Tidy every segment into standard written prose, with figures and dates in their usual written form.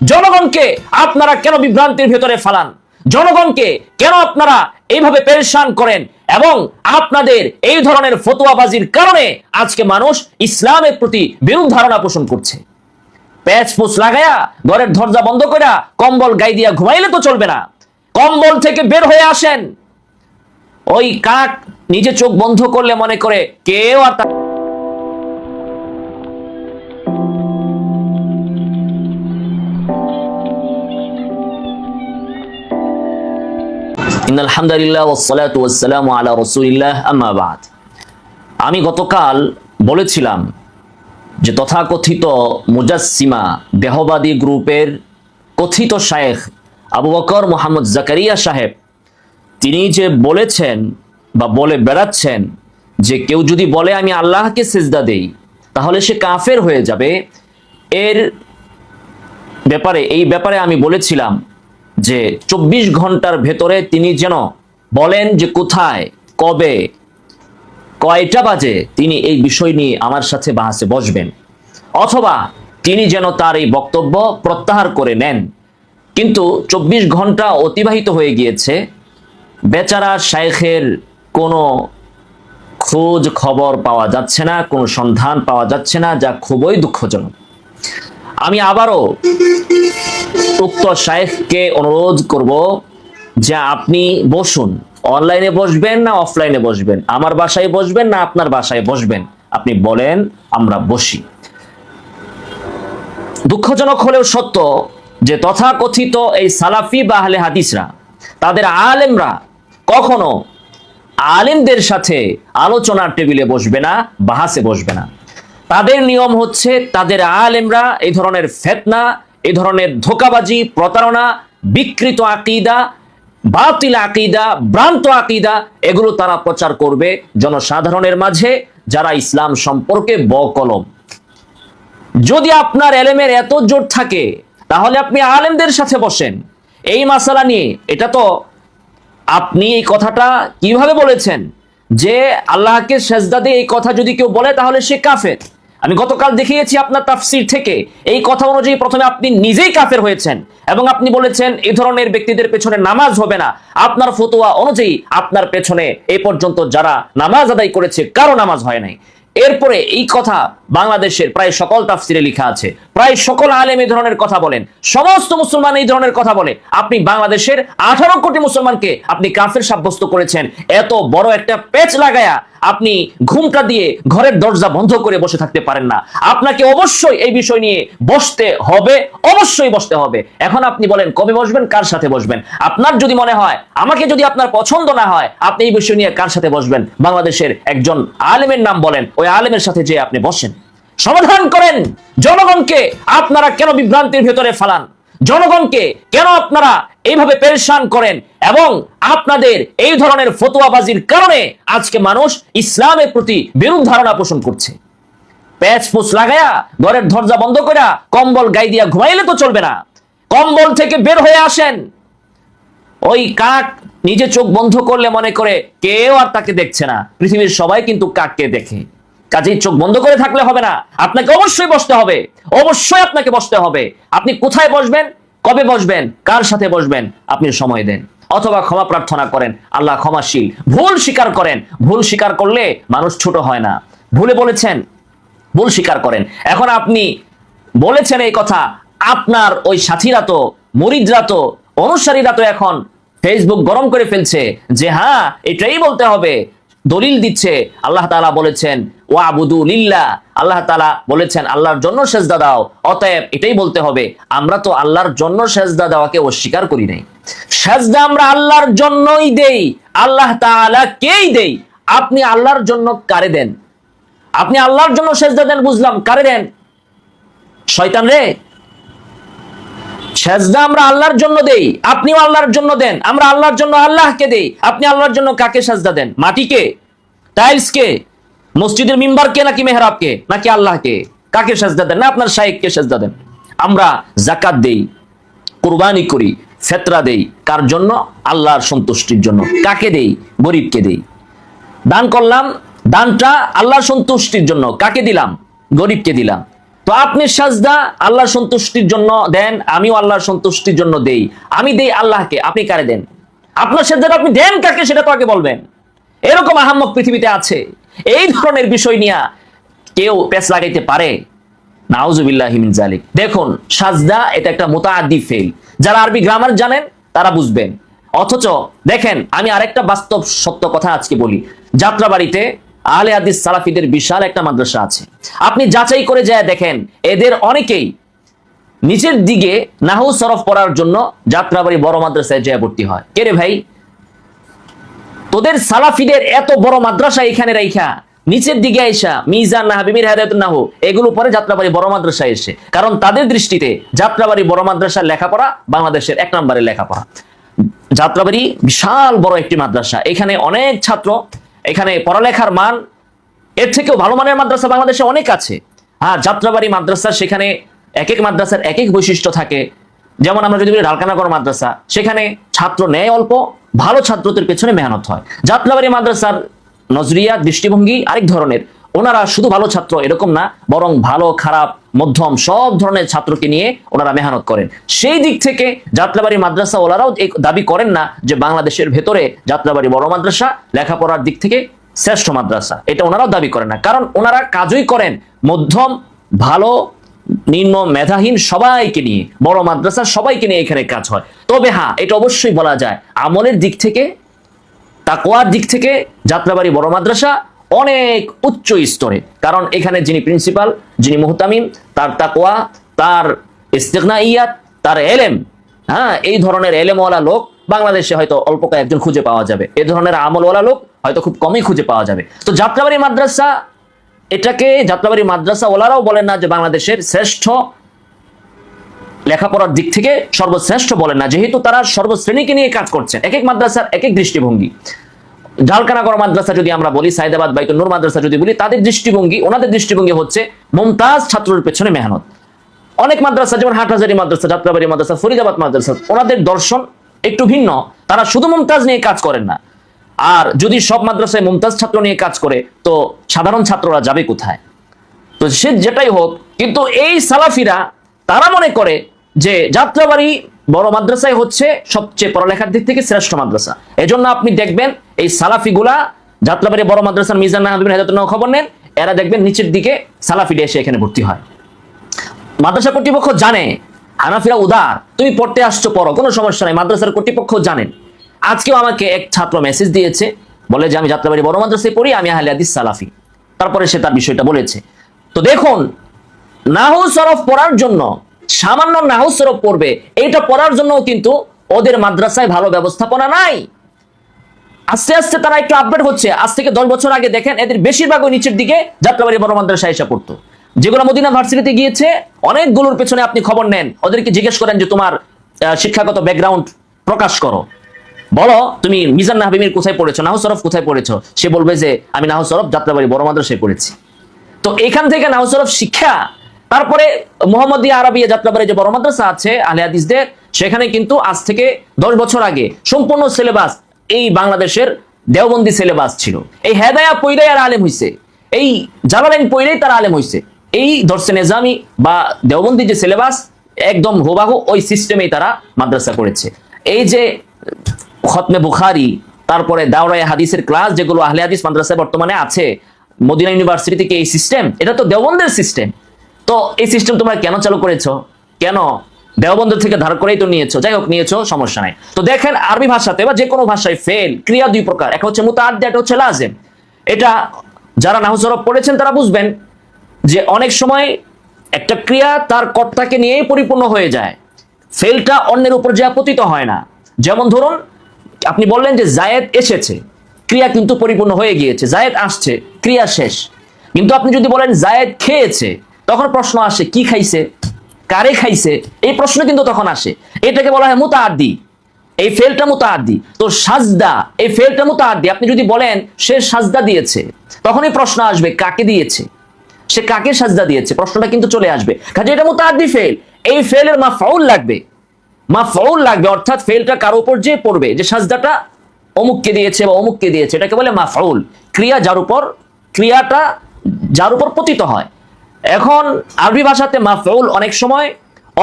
জনগণকে আপনারা কেন বিভ্রান্তির ভেতরে ফালান? জনগণকে কেন আপনারা এইভাবে পেরেশান করেন? এবং আপনাদের এই ধরনের ফতোয়াবাজির কারণে আজকে মানুষ ইসলামের প্রতি বিরূপ ধারণা পোষণ করছে। প্যাচ পোচ লাগায়া ঘরের দরজা বন্ধ করে কম্বল গায়ে দিয়া ঘুমাইলে তো চলবে না। কম্বল থেকে বের হয়ে আসেন। ওই কাক নিজে চোখ বন্ধ করলে মনে করে কেউ আর ইন্নাল হামদুলিল্লাহ ওয়াসসালাতু ওয়াসসালামু আলা রাসূলিল্লাহ আম্মা বাদ। আমি গতকাল বলেছিলাম যে তথাকথিত মুজাসসিমা দেহবাদী গ্রুপের কথিত শায়েখ আবু বকর মোহাম্মদ জাকারিয়া সাহেব তিনি যে বলেছেন বা বলে বেড়াচ্ছেন যে কেউ যদি বলে আমি আল্লাহকে সিজদা দেই তাহলে সে কাফের হয়ে যাবে, এই ব্যাপারে আমি বলেছিলাম যে 24 ঘন্টার ভেতরে তিনি যেন বলেন যে কোথায়, কবে, কয়টা বাজে তিনি এই বিষয় নিয়ে আমার সাথে বাহাসে বসবেন, অথবা তিনি যেন তার এই বক্তব্য প্রত্যাহার করে নেন। কিন্তু 24 ঘন্টা অতিবাহিত হয়ে গিয়েছে, বেচারা শায়েখের কোনো খোঁজ খবর পাওয়া যাচ্ছে না, কোনো সন্ধান পাওয়া যাচ্ছে না, যা খুবই দুঃখজনক। আমি আবারও উক্ত শায়েখকে অনুরোধ করব যে আপনি বসুন, অনলাইনে বসবেন না অফলাইনে বসবেন, আমার বাসায় বসবেন না আপনার বাসায় বসবেন, আপনি বলেন, আমরা বসি। দুঃখজনক হলেও সত্য যে তথাকথিত এই সালাফি বা আহলে হাদিসরা, তাদের আলেমরা কখনো আলেমদের সাথে আলোচনার টেবিলে বসবে না, বাহাসে বসবে না। তাদের নিয়ম হচ্ছে তাদের আলেমরা এই ধরনের ফিতনা, এই ধরনের ধোঁকাবাজি, প্রতারণা, বিকৃত আকীদা, বাতিল আকীদা, ভ্রান্ত আকীদা এগুলো তারা প্রচার করবে জনসাধারণের মাঝে, যারা ইসলাম সম্পর্কে বকলম। যদি আপনার এলেমের এত জোর থাকে তাহলে আপনি আলেমদের সাথে বসেন এই মাসালা নিয়ে। এটা তো আপনি এই কথাটা কিভাবে বলেছেন যে আল্লাহকে সেজদা দিয়ে, এই কথা যদি কেউ বলে তাহলে সে কাফের। আমি গতকাল দেখিয়েছি আপনার তাফসীর থেকে এই কথা অনুযায়ী প্রথমে আপনি নিজেই কাফের হয়েছেন এবং আপনি বলেছেন এই ধরনের ব্যক্তিদের পেছনে নামাজ হবে না। আপনার ফতোয়া অনুযায়ী আপনার পেছনে এই পর্যন্ত যারা নামাজ আদায় করেছে কারো নামাজ হয় নাই। এরপরে এই কথা বাংলাদেশের প্রায় সকল তাফসিরে লেখা আছে, প্রায় সকল আলেম এই ধরনের কথা বলেন, সমস্ত মুসলমান এই ধরনের কথা বলে। আপনি বাংলাদেশের 18 কোটি মুসলমানকে আপনি কাফের সাব্যস্ত করেছেন। এত বড় একটা পেচ লাগায়া আপনি ঘুমটা দিয়ে ঘরের দরজা বন্ধ করে বসে থাকতে পারেন না। আপনাকে অবশ্যই এই বিষয় নিয়ে বসতে হবে, অবশ্যই বসতে হবে। এখন আপনি বলেন কবে বসবেন, কার সাথে বসবেন। আপনার যদি মনে হয়, আমাকে যদি আপনার পছন্দ না হয়, আপনি এই বিষয় নিয়ে কার সাথে বসবেন, বাংলাদেশের একজন আলেমের নাম বলেন, ওই আলেমের সাথে যে আপনি বসেন, সমাধান করেন। জনগণকে আপনারা কেন বিভ্রান্তির ভেতরে ফালান? জনগণকে কেন আপনারা এইভাবে পেরেশান করেন? এবং আপনাদের এই ধরনের ফতোয়াবাজির কারণে আজকে মানুষ ইসলামের প্রতি বিরূপ ধারণা পোষণ করছে। প্যাচ পোচ লাগায়া ঘরের দরজা বন্ধ করে কম্বল গায়ে দিয়া ঘুমাইলে তো চলবে না। কম্বল থেকে বের হয়ে আসেন। ওই কাক নিজে চোখ বন্ধ করলে মনে করে কেউ আর তাকে দেখছে না। পৃথিবীর সবাই কিন্তু কাককে দেখে। কাজেই চোখ বন্ধ করে থাকলে হবে না, আপনাকে অবশ্যই বসতে হবে, অবশ্যই আপনাকে বসতে হবে। আপনি কোথায় বসবেন, কবে বসবেন, কার সাথে বসবেন, আপনি সময় দেন, অথবা ক্ষমা প্রার্থনা করেন। আল্লাহ ক্ষমাশীল। ভুল স্বীকার করেন। ভুল স্বীকার করলে মানুষ ছোট হয় না। ভুলে বলেছেন, ভুল স্বীকার করেন। এখন আপনি বলেছেন এই কথা, আপনার ওই সাথীরা তো, মুরিদরা তো, অনুসারীরা তো এখন ফেসবুক গরম করে ফেলছে যে হ্যাঁ এটাই বলতে হবে, দলিল দিচ্ছে। আল্লাহ তাআলা বলেছেন ওয়াবুদু লিল্লাহ, আল্লাহ তাআলা বলেছেন আল্লাহর জন্য সেজদা দাও, অতএব এটাই বলতে হবে। আমরা তো আল্লাহর জন্য সেজদা দেওয়াকে অস্বীকার করি নাই। সেজদা আমরা আল্লাহর জন্যই দেই, আল্লাহ তাআলাকেই দেই। আপনি আল্লাহর জন্য কারে দেন? আপনি আল্লাহর জন্য সেজদা দেন বুঝলাম, কারে দেন? শয়তান রে। সেজদা আমরা আল্লাহর জন্য দেই, আপনিও আল্লাহর জন্য দেন। আমরা আল্লাহর জন্য আল্লাহকে দেই, আপনি আল্লাহর জন্য কাকে সেজদা দেন? মাটিকে, টাইলসকে, মসজিদের মিম্বারকে, নাকি মেহরাবকে, নাকি আল্লাহকে? কাকে সেজদা দেন? না আপনার শাইখকে সেজদা দেন। আমরা যাকাত দেই, কুরবানি করি, ফিতরা দেই, কার জন্য? আল্লাহর সন্তুষ্টির জন্য। কাকে দেই? গরিবকে দেই। দান করলাম, দানটা আল্লাহর সন্তুষ্টির জন্য। কাকে দিলাম? গরিবকে দিলাম। তো আপনি সাজদা আল্লাহর সন্তুষ্টির জন্য দেন, আমিও আল্লাহর সন্তুষ্টির জন্য দেই। আমি দেই আল্লাহকে, আপনি কারে দেন? আপনার সাজদাটা আপনি দেন কাকে সেটা তো আগে বলবেন। এরকম আহাম্মক পৃথিবীতে আছে। এই ধরনের বিষয় নিয়ে কেউ পেছ লাগাইতে পারে? নাউজুবিল্লাহি মিন যালিক। দেখুন, সাজদা এটা একটা মুতাআদ্দি ফেল। যারা আরবি গ্রামার জানেন তারা বুঝবেন। অথচ দেখেন, আমি আরেকটা বাস্তব সত্য কথা আজকে বলি। যাত্রাবাড়িতে আহলে হাদিস সালাফিদের বিশাল একটা মাদ্রাসা আছে। আপনি যাচাই করে যায় দেখেন, এদের অনেকেই নিচের দিকে নাহু সরফ পড়ার জন্য যাত্রাবাড়ি বড় মাদ্রাসায় যায় ভর্তি হয়। কে রে ভাই, তোদের সালাফিদের এত বড় মাদ্রাসা এখানে রাইখা নিচের দিকে আইসা মিজান নাহবি মির হাদায়াতুন নাহু এগুলো পরে যাত্রাবাড়ি বড় মাদ্রাসায় এসে, কারণ তাদের দৃষ্টিতে যাত্রাবাড়ি বড় মাদ্রাসার লেখাপড়া বাংলাদেশের 1 নম্বরের লেখাপড়া। যাত্রাবাড়ি বিশাল বড় একটি মাদ্রাসা, এখানে অনেক ছাত্র, এখানে পড়ালেখার মান এর থেকেও ভালো মানের মাদ্রাসা বাংলাদেশে অনেক আছে। হ্যাঁ, যাত্রাবাড়ি মাদ্রাসা, সেখানে এক এক মাদ্রাসার এক এক বৈশিষ্ট্য থাকে। যেমন আমরা যদি বলি ঢালকানগর মাদ্রাসা, সেখানে ছাত্র নেয় অল্প, ভালো ছাত্রদের পেছনে মেহনত হয়। যাত্রাবাড়ি মাদ্রাসার নজরিয়া দৃষ্টিভঙ্গি আরেক ধরনের, ওনারা শুধু ভালো ছাত্র এরকম না, বরং ভালো খারাপ মধ্যম সব ধরনের ছাত্রকে নিয়ে ওনারা মেহনত করেন। সেই দিক থেকে যাত্রাবাড়ি মাদ্রাসা ওনারাও এই দাবি করেন না যে বাংলাদেশের ভেতরে যাত্রাবাড়ি বড় মাদ্রাসা লেখাপড়ার দিক থেকে শ্রেষ্ঠ মাদ্রাসা, এটা ওনারাও দাবি করেন না। কারণ ওনারা কাজই করেন মধ্যম, ভালো, নিম্ন, মেধাহীন সবাইকে নিয়ে, বড় মাদ্রাসা সবাইকে নিয়ে এখানে কাজ হয়। তবে হ্যাঁ, এটা অবশ্যই বলা যায় আমলের দিক থেকে, তাকওয়ার দিক থেকে যাত্রাবাড়ি বড় মাদ্রাসা অনেক উচ্চ স্তরে। কারণ এখানে যিনি প্রিন্সিপাল, যিনি মুহতামিম, তার তাকওয়া, তার ইস্তিগনাইয়াত, তার এলেম, হ্যাঁ, এই ধরনের এলেমওয়ালা লোক বাংলাদেশে হয়তো অল্প কয়েকজন খুঁজে পাওয়া যাবে। এই ধরনের আমলওয়ালা লোক হয়তো খুব কমই খুঁজে পাওয়া যাবে। তো যাত্রাবাড়ি মাদ্রাসা, এটাকে যাত্রাবাড়ি মাদ্রাসা ওলারাও বলেন না যে বাংলাদেশের শ্রেষ্ঠ, লেখাপড়ার দিক থেকে সর্বশ্রেষ্ঠ বলেন না, যেহেতু তারা সর্বশ্রেণীকে নিয়ে কাজ করছেন। এক এক মাদ্রাসার এক এক দৃষ্টিভঙ্গি। ঢালকানগর মাদ্রাসা যদি আমরা বলি, সাইদাবাদ বাইতুন নূর মাদ্রাসা যদি বলি, তাদের দৃষ্টিভঙ্গি, ওনাদের দৃষ্টিভঙ্গি হচ্ছে মুমতাজ ছাত্রের পেছনে মেহনত। অনেক মাদ্রাসা যেমন হাটহাজারী মাদ্রাসা, যাত্রাবাড়ি মাদ্রাসা, ফরিদাবাদ মাদ্রাসা, ওনাদের দর্শন একটু ভিন্ন। তারা শুধু মুমতাজ নিয়ে কাজ করেন না। আর যদি সব মাদ্রাসায় মুমতাজ ছাত্র নিয়ে কাজ করে, তো সাধারণ ছাত্ররা যাবে কোথায়? তো সে যেটাই হোক, কিন্তু এই সালাফিরা তারা মনে করে যে যাত্রাবাড়ি বড় মাদ্রাসায় হচ্ছে সবচেয়ে পড়ালেখার দিক থেকে শ্রেষ্ঠ মাদ্রাসা। এজন্য আপনি দেখবেন এই সালাফিগুলা যাত্রাবাড়ি বড় মাদ্রাসার মিজান নাহবি মির হাদায়াতুন নাহু খবর নেন, এরা দেখবেন নিচের দিকে সালাফিরা এসে এখানে ভর্তি হয়। মাদ্রাসা কর্তৃপক্ষ জানে হানাফিরা উদার, তুমি পড়তে আসছো পড়ো, কোনো সমস্যা নাই, মাদ্রাসার কর্তৃপক্ষ জানেন। আজকেও আমাকে এক ছাত্র মেসেজ দিয়েছে, বলে যে আমি যাত্রাবাড়ি বড় মাদ্রাসায় পড়ি, আমি আহলে হাদিস সালাফি। তারপরে সে তার বিষয়টা বলেছে। তো দেখুন, নাহু সরফ পড়ার জন্য, সামান্য নাহু সরফ পড়বে, এইটা পড়ার জন্য কিন্তু ওদের মাদ্রাসায় ভালো ব্যবস্থাপনা নাই। আস্তে আস্তে তারা একটু আপডেট হচ্ছে। আজ থেকে 10 বছর আগে দেখেন এদের বেশিরভাগ ওই নিচের দিকে যাত্রাবাড়ি বড় মাদ্রাসায় এসে পড়তো। যেগুলো মদিনা ভার্সিটিতে গিয়েছে, অনেকগুলোর পেছনে আপনি খবর নেন, ওদেরকে জিজ্ঞেস করেন যে তোমার শিক্ষাগত ব্যাকগ্রাউন্ড প্রকাশ করো, বলো তুমি মিজান নাহবি মির কোথায় পড়েছো, নাহু সরফ কোথায় পড়েছো। সে বলবে যে আমি নাহু সরফ যাত্রাবাড়ি বড় মাদ্রাসায় পড়েছি। তো এখান থেকে নাহু সরফ শিক্ষা, তারপরে মুহাম্মদিয়া আরাবিয়া যাত্রাবাড়ি যে বড় মাদ্রাসা আছে আহলে হাদিসদের, সেখানে কিন্তু আজ থেকে 10 বছর আগে সম্পূর্ণ সিলেবাস এই বাংলাদেশের দেওবন্দি সিলেবাস ছিল। এই হেদায়া পইরাই আর আলেম হইছে, এই জালালাইন পইরাই তার আলেম হইছে। এই দর্শে নিজামি বা দেওবন্দি যে সিলেবাস, একদম হুবাহু ওই সিস্টেমেই তারা মাদ্রাসা করেছে। এই যে খতমে বুখারী, তারপরে দাওরায়ে হাদিসের ক্লাস যেগুলো আহলে হাদিস মাদ্রাসায় বর্তমানে আছে, মদিনা ইউনিভার্সিটি থেকে এই সিস্টেম, এটা তো দেওবন্দের সিস্টেম। তো এই সিস্টেম তোমরা কেন চালু করেছো? কেন? দেওবন্দ থেকে ধার করেই তো নিয়েছো। যাই হোক, নিয়েছো, সমস্যা নাই। তো দেখেন আরবি ভাষাতে বা যে কোনো ভাষায় ফেল ক্রিয়া 2 প্রকার, একটা হচ্ছে মুতাআদ্দি, একটা হচ্ছে লাজিম। এটা যারা নাহু সরফ পড়েছেন তারা বুঝবেন যে অনেক সময় একটা ক্রিয়া তার কর্তাকে নিয়েই পরিপূর্ণ হয়ে যায়, ফেলটা অন্যের উপর যা পতিত হয় না। যেমন ধরুন, আপনি বললেন যে জায়েদ এসেছে, ক্রিয়া কিন্তু পরিপূর্ণ হয়ে গিয়েছে, জায়েদ আসছে, ক্রিয়া শেষ। কিন্তু আপনি যদি বলেন জায়েদ খেয়েছে, তখন প্রশ্ন আসে কি খাইছে, কারে খাইছে, এই প্রশ্ন কিন্তু তখন আসে। এটাকে বলা হয় মুতাআদ্দি, এই ফেলটা মুতাআদ্দি। তো সাজদা, এই ফেলটা মুতাআদ্দি। আপনি যদি বলেন সে সাজদা দিয়েছে, তখনই প্রশ্ন আসবে কাকে দিয়েছে, সে কাকে সাজদা দিয়েছে, প্রশ্নটা কিন্তু চলে আসবে। কাজে এটা মুতাআদ্দি ফেল। এই ফেলের মাফউল লাগবে, মাফউল লাগবে, অর্থাৎ ফেলটা কার উপর যে পড়বে, যে সাজদাটা অমুককে দিয়েছে বা অমুককে দিয়েছে, এটাকে বলে মাফউল। ক্রিয়া যার উপর, ক্রিয়াটা যার উপর পতিত হয়। এখন আরবি ভাষাতে মাফউল অনেক সময়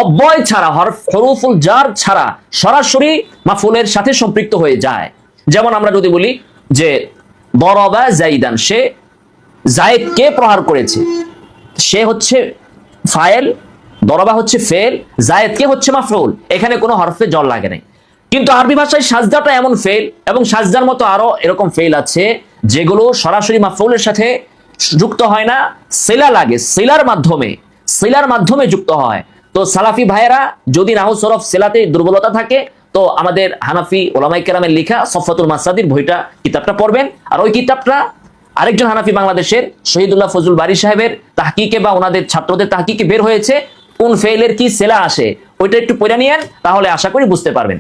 অব্যয় ছাড়া হরফুল জার ছাড়া সরাসরি মাফউলের সাথে সম্পৃক্ত হয়ে যায়। যেমন আমরা যদি বলি যে দরবা জাইদান, সে জায়েদকে প্রহার করেছে, সে হচ্ছে ফাইল, দরবা হচ্ছে ফেল, জায়েদকে হচ্ছে মাফউল, এখানে কোনো হরফে জল লাগে নাই। কিন্তু আরবি ভাষায় সাজদাটা এমন ফেল, এবং সাজদার মতো আরো এরকম ফেল আছে যেগুলো সরাসরি মাফউলের সাথে যুক্ত হয় না, সিলা লাগে, সিলার মাধ্যমে যুক্ত হয়। তো সালাফি ভাইয়েরা যদি নাহু সরফ সিলাতে দুর্বলতা থাকে, তো আমাদের হানাফি ওলামায়ে কেরামের লেখা সফাতুল মাসাদির বইটা, কিতাবটা পড়বেন। আর ওই কিতাবটা আরেকজন হানাফি বাংলাদেশের শহীদুল্লাহ ফজলুল বারী সাহেবের তাহকিকে বা ওনাদের ছাত্রদের তাহকিকে বের হয়েছে কোন ফেলের কি সেলা আসে, ওইটা একটু পড়ে নিয়েন, তাহলে আশা করি বুঝতে পারবেন।